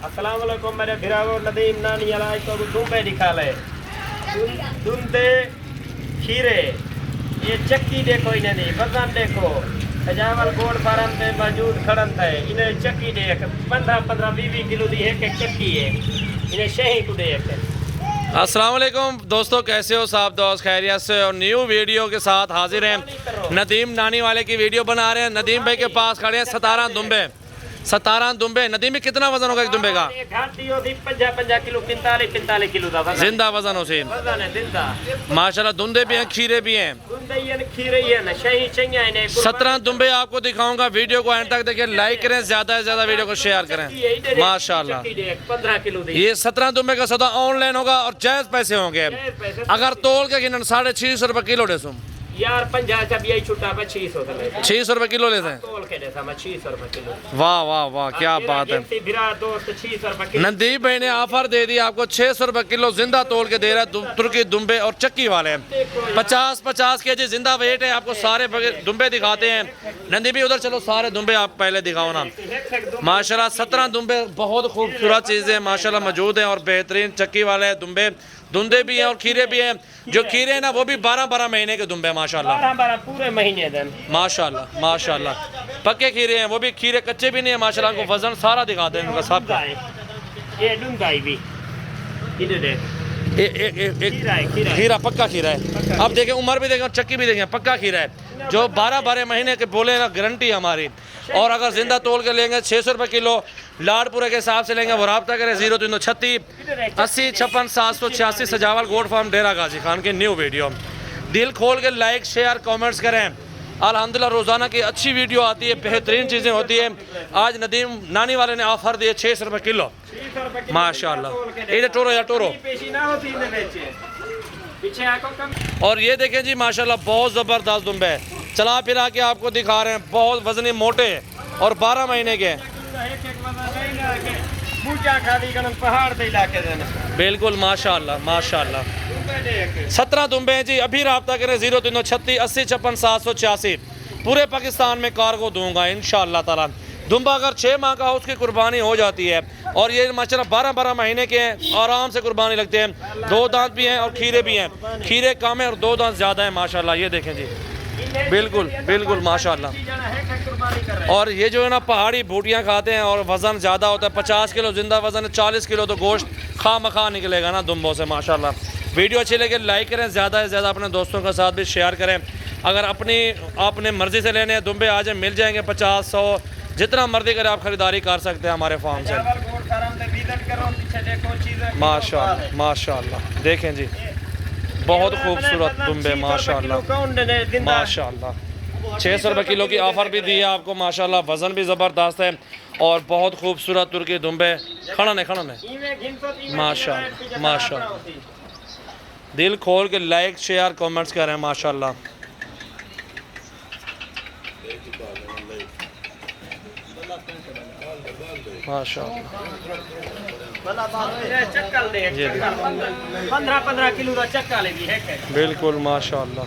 अस्सलाम वालेकुम मेरे भिरावो नदीम नानी आज तो दुबे दिखा ले दुबे खीरे ये चक्की देखो इन्हें वजन देखो सजावल गोड फार्म पे मौजूद खड़न थे इन्हें चक्की देख 15-20 किलो दी एक चक्की है इन्हें शही को देख। अस्सलाम वालेकुम दोस्तों, कैसे हो साहब दोस्त खैरियत से। और न्यू वीडियो के साथ हाजिर हैं। नदीम नानी वाले की वीडियो बना रहे हैं। नदीम भाई के पास खड़े हैं 17 दुबे। 17 दुबे। नदीम में कितना वजन होगा एक दुबे का? 50 किलो 45 किलो का जिंदा वजन उसे माशाल्लाह। दुबे भी हैं, खीरे भी हैं। 17 दुबे आपको दिखाऊंगा। वीडियो को एंड तक देखिए, लाइक करें, ज्यादा से ज्यादा वीडियो को शेयर करें। माशाल्लाह 15 किलो ये 17 दुबे का सौदा ऑनलाइन होगा और जायज पैसे होंगे। अगर तोल के गिनन 650 रुपए किलो दे यार 50 भी छुट्टा पे 600 रुपए किलो लेते हैं। तोल के देता मैं 600 रुपए किलो। वाह वाह वाह, क्या बात है। दोस्त 600 रुपए किलो। नदीम भाई ने ऑफर दे दिया आपको 600 रुपए किलो जिंदा तोल के दे रहा है। तुर्की दुबे और चक्की वाले 50-50 केजी जिंदा वेट है। आपको सारे दुबे दिखाते हैं। नंदी भी उधर चलो, सारे दुबे आप पहले दिखाओ ना। माशाल्लाह 17 दुबे बहुत खूबसूरत चीज़ें माशाल्लाह मौजूद हैं और बेहतरीन चक्की वाले दुबे दुंदे भी हैं और खीरे भी हैं। जो खीरे हैं ना वो भी 12-12 महीने के दुबे माशाल्लाह। 12 पूरे महीने दिन माशाल्लाह माशाल्लाह। पक्के खीरे हैं, वो भी खीरे कच्चे भी नहीं है माशाल्लाह। उनको वजन सारा दिखाते हैं उनका सब। ये डुंगाई भी इधर देख, खीरा पक्का खीरा है। अब देखें उम्र भी देखें, चक्की भी देखें, पक्का खीरा है। जो 12-12 महीने के बोले ना, गारंटी हमारी। और अगर जिंदा तोल के लेंगे 600 रुपए किलो, लाडपुरे के हिसाब से लेंगे वो रब्ता करें 03368 8056 786 सजावल गोड फार्म डेरा गाजी खान के न्यू वीडियो। दिल खोल के लाइक शेयर कमेंट्स करें। अल्हम्दुलिल्लाह रोज़ाना की अच्छी वीडियो आती है, बेहतरीन चीज़ें होती है। आज नदीम नानी वाले ने ऑफर दिए 600 रुपए किलो माशाल्लाह। ये टोरो या टोरो। और ये देखें जी माशाल्लाह बहुत ज़बरदस्त दुबे है। चला फिरा के आपको दिखा रहे हैं, बहुत वजनी मोटे और 12 महीने के। बिल्कुल माशाल्लाह माशाल्लाह। 17 दुबे हैं जी। अभी रब्ता करें 03368 8056 786। पूरे पाकिस्तान में कार्गो दूंगा इंशाअल्लाह ताला। दुम्बा अगर 6 माह का हो उसकी कुर्बानी हो जाती है। और ये माशाल्लाह 12-12 महीने के हैं, आराम से कुर्बानी लगते हैं। 2 दांत भी हैं और खीरे भी हैं। खीरे कम है और 2 दांत ज़्यादा है माशाल्लाह। ये देखें जी, बिल्कुल बिल्कुल माशाल्लाह। और ये जो है ना पहाड़ी बूटियाँ खाते हैं और वज़न ज़्यादा होता है। 50 किलो जिंदा वज़न है, 40 किलो तो गोश्त खा मखा निकलेगा ना दुम्बों से माशाल्लाह। वीडियो अच्छी लगे लाइक करें, ज़्यादा से ज़्यादा अपने दोस्तों के साथ भी शेयर करें। अगर अपने मर्ज़ी से लेने हैं दुम्बे आ जाए, मिल जाएंगे 50-100 जितना मर्जी करें आप खरीदारी कर सकते हैं हमारे फार्म से। माशाल्लाह माशाल्लाह। देखें जी बहुत खूबसूरत दुम्बे माशाल्लाह माशाल्लाह। 600 रुपए किलो की ऑफ़र भी दी है आपको माशाल्लाह। वज़न भी ज़बरदस्त है और बहुत खूबसूरत तुर्की दुम्बे खड़न है माशाल्लाह माशाल्लाह। दिल खोल के लाइक शेयर कमेंट्स करें माशाल्लाह। माशाल्लाह 15 किलो का चक्का ले भी है। बिल्कुल माशाल्लाह।